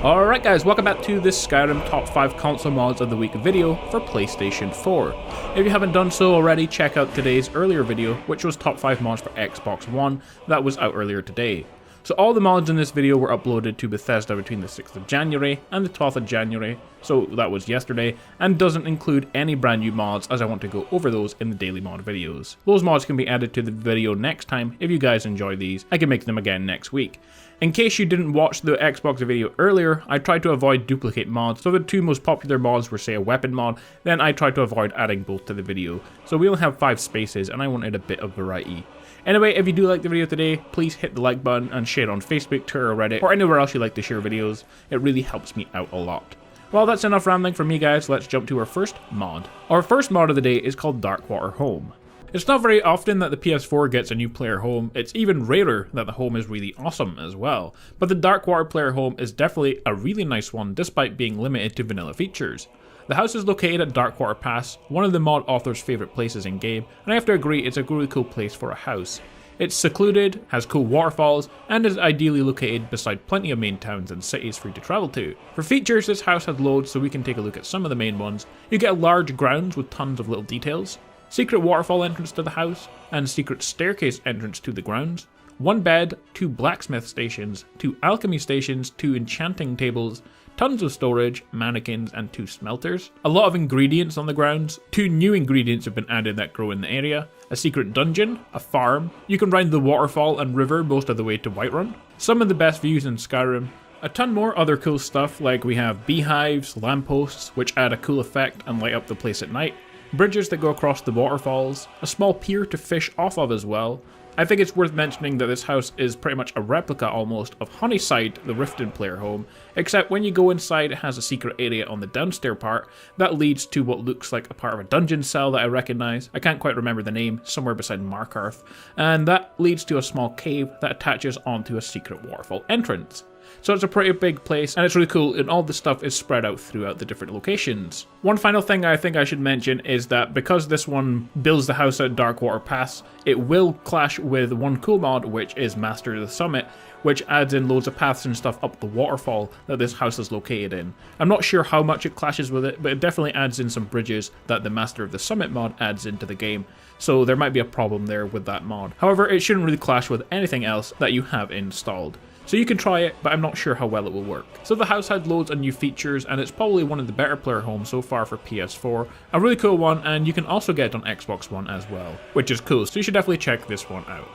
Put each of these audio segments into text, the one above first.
Alright guys, welcome back to this Skyrim Top 5 Console Mods of the Week video for PlayStation 4. If you haven't done so already, check out today's earlier video, which was Top 5 Mods for Xbox One, that was out earlier today. So all the mods in this video were uploaded to Bethesda between the 6th of January and the 12th of January, so that was yesterday, and doesn't include any brand new mods as I want to go over those in the daily mod videos. Those mods can be added to the video next time. If you guys enjoy these, I can make them again next week. In case you didn't watch the Xbox video earlier, I tried to avoid duplicate mods, so the two most popular mods were say a weapon mod, then I tried to avoid adding both to the video. So we only have 5 spaces and I wanted a bit of variety. Anyway, if you do like the video today, please hit the like button and share it on Facebook, Twitter, or Reddit, or anywhere else you like to share videos. It really helps me out a lot. Well, that's enough rambling from me guys, let's jump to our first mod. Our first mod of the day is called Darkwater Home. It's not very often that the PS4 gets a new player home, it's even rarer that the home is really awesome as well. But the Darkwater player home is definitely a really nice one despite being limited to vanilla features. The house is located at Darkwater Pass, one of the mod author's favourite places in game, and I have to agree it's a really cool place for a house. It's secluded, has cool waterfalls, and is ideally located beside plenty of main towns and cities for you to travel to. For features, this house has loads, so we can take a look at some of the main ones. You get large grounds with tons of little details, secret waterfall entrance to the house, and secret staircase entrance to the grounds, 1 bed, 2 blacksmith stations, 2 alchemy stations, 2 enchanting tables, tons of storage, mannequins, and 2 smelters, a lot of ingredients on the grounds, 2 new ingredients have been added that grow in the area, a secret dungeon, a farm, you can ride the waterfall and river most of the way to Whiterun, some of the best views in Skyrim, a ton more other cool stuff like we have beehives, lampposts, which add a cool effect and light up the place at night, bridges that go across the waterfalls, a small pier to fish off of as well. I think it's worth mentioning that this house is pretty much a replica almost of Honeyside, the Riften player home, except when you go inside it has a secret area on the downstairs part that leads to what looks like a part of a dungeon cell that I recognise. I can't quite remember the name, somewhere beside Markarth, and that leads to a small cave that attaches onto a secret waterfall entrance. So it's a pretty big place and it's really cool, and all the stuff is spread out throughout the different locations. One final thing I think I should mention is that because this one builds the house at Darkwater Pass, it will clash with one cool mod which is Master of the Summit, which adds in loads of paths and stuff up the waterfall that this house is located in. I'm not sure how much it clashes with it, but it definitely adds in some bridges that the Master of the Summit mod adds into the game, so there might be a problem there with that mod. However, it shouldn't really clash with anything else that you have installed. So you can try it, but I'm not sure how well it will work. So the house had loads of new features, and it's probably one of the better player homes so far for PS4. A really cool one, and you can also get it on Xbox One as well, which is cool, so you should definitely check this one out.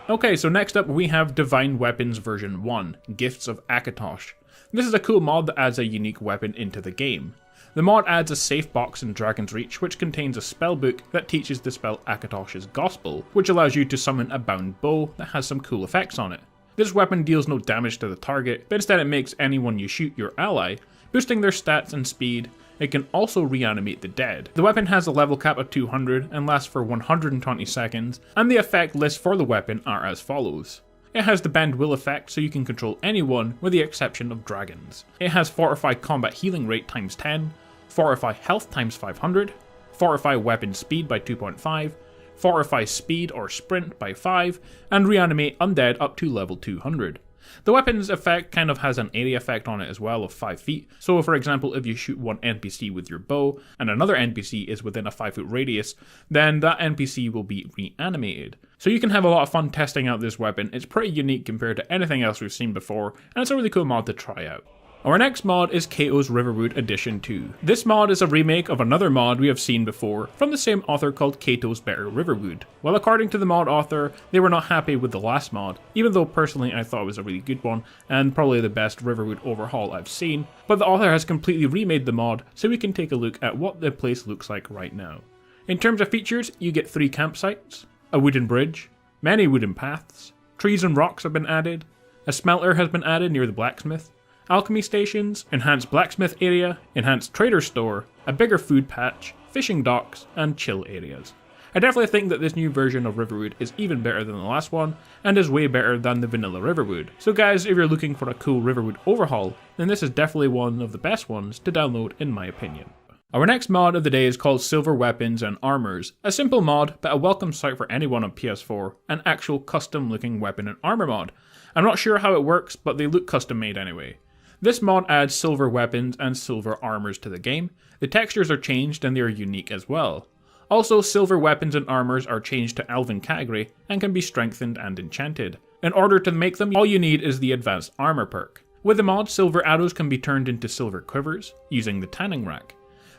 Okay, so next up we have Divine Weapons version 1, Gifts of Akatosh. This is a cool mod that adds a unique weapon into the game. The mod adds a safe box in Dragon's Reach which contains a spellbook that teaches the spell Akatosh's Gospel, which allows you to summon a bound bow that has some cool effects on it. This weapon deals no damage to the target, but instead it makes anyone you shoot your ally, boosting their stats and speed. It can also reanimate the dead. The weapon has a level cap of 200 and lasts for 120 seconds, and the effect lists for the weapon are as follows. It has the Bend Will effect, so you can control anyone with the exception of dragons. It has Fortify Combat Healing Rate times 10, Fortify Health times 500, Fortify Weapon Speed by 2.5, Fortify Speed or Sprint by 5, and Reanimate Undead up to level 200. The weapon's effect kind of has an area effect on it as well of 5 feet, so for example if you shoot one NPC with your bow and another NPC is within a 5 foot radius, then that NPC will be reanimated. So you can have a lot of fun testing out this weapon. It's pretty unique compared to anything else we've seen before, and it's a really cool mod to try out. Our next mod is Kato's Riverwood Edition 2. This mod is a remake of another mod we have seen before from the same author called Kato's Better Riverwood. Well, according to the mod author, they were not happy with the last mod, even though personally I thought it was a really good one and probably the best Riverwood overhaul I've seen, but the author has completely remade the mod so we can take a look at what the place looks like right now. In terms of features, you get 3 campsites, a wooden bridge, many wooden paths, trees and rocks have been added, a smelter has been added near the blacksmith, alchemy stations, enhanced blacksmith area, enhanced trader store, a bigger food patch, fishing docks, and chill areas. I definitely think that this new version of Riverwood is even better than the last one, and is way better than the vanilla Riverwood. So guys, if you're looking for a cool Riverwood overhaul, then this is definitely one of the best ones to download in my opinion. Our next mod of the day is called Silver Weapons and Armors, a simple mod but a welcome sight for anyone on PS4, an actual custom looking weapon and armor mod. I'm not sure how it works, but they look custom made anyway. This mod adds silver weapons and silver armors to the game. The textures are changed and they are unique as well. Also, silver weapons and armors are changed to elven category and can be strengthened and enchanted. In order to make them, all you need is the advanced armor perk. With the mod, silver arrows can be turned into silver quivers using the tanning rack.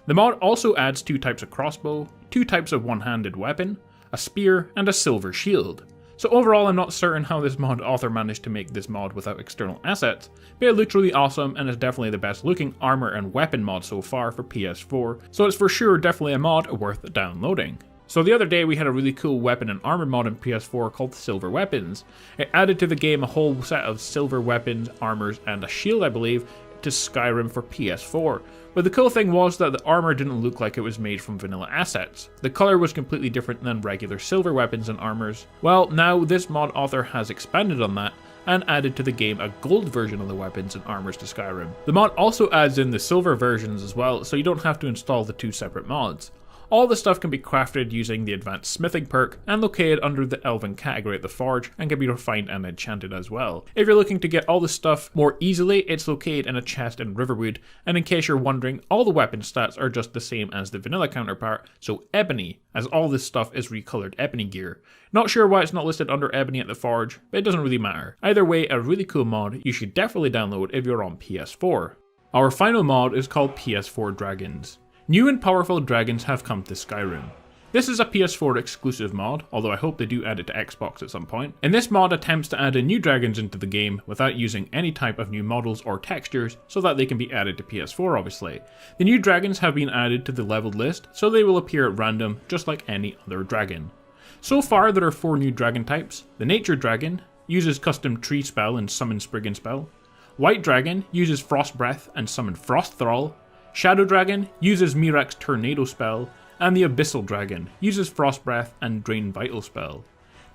The mod also adds 2 types of crossbow, 2 types of one-handed weapon, a spear, and a silver shield. So overall, I'm not certain how this mod author managed to make this mod without external assets, but it looks really awesome and is definitely the best looking armor and weapon mod so far for PS4, so it's for sure definitely a mod worth downloading. So the other day we had a really cool weapon and armor mod in PS4 called Silver Weapons. It added to the game a whole set of silver weapons, armors, and a shield, I believe, to Skyrim for PS4. But the cool thing was that the armor didn't look like it was made from vanilla assets. The color was completely different than regular silver weapons and armors. Well, now this mod author has expanded on that and added to the game a gold version of the weapons and armors to Skyrim. The mod also adds in the silver versions as well, so you don't have to install the 2 separate mods. All the stuff can be crafted using the advanced smithing perk and located under the elven category at the forge and can be refined and enchanted as well. If you're looking to get all the stuff more easily, it's located in a chest in Riverwood, and in case you're wondering, all the weapon stats are just the same as the vanilla counterpart, so ebony, as all this stuff is recolored ebony gear. Not sure why it's not listed under ebony at the forge, but it doesn't really matter. Either way, a really cool mod you should definitely download if you're on PS4. Our final mod is called PS4 Dragons. New and powerful dragons have come to Skyrim. This is a PS4 exclusive mod, although I hope they do add it to Xbox at some point. And this mod attempts to add in new dragons into the game without using any type of new models or textures so that they can be added to PS4 obviously. The new dragons have been added to the leveled list, so they will appear at random just like any other dragon. So far there are 4 new dragon types. The Nature Dragon uses custom tree spell and summon Spriggan spell. White Dragon uses Frost Breath and summon Frost Thrall. Shadow Dragon uses Mirak's Tornado spell, and the Abyssal Dragon uses Frost Breath and Drain Vital spell.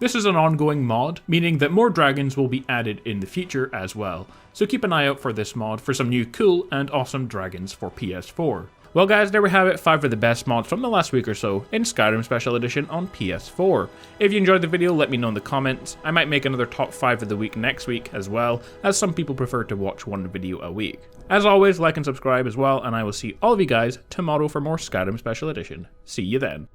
This is an ongoing mod, meaning that more dragons will be added in the future as well, so keep an eye out for this mod for some new cool and awesome dragons for PS4. Well guys, there we have it, 5 of the best mods from the last week or so in Skyrim Special Edition on PS4. If you enjoyed the video, let me know in the comments. I might make another top 5 of the week next week as well, as some people prefer to watch 1 video a week. As always, like and subscribe as well, and I will see all of you guys tomorrow for more Skyrim Special Edition. See you then.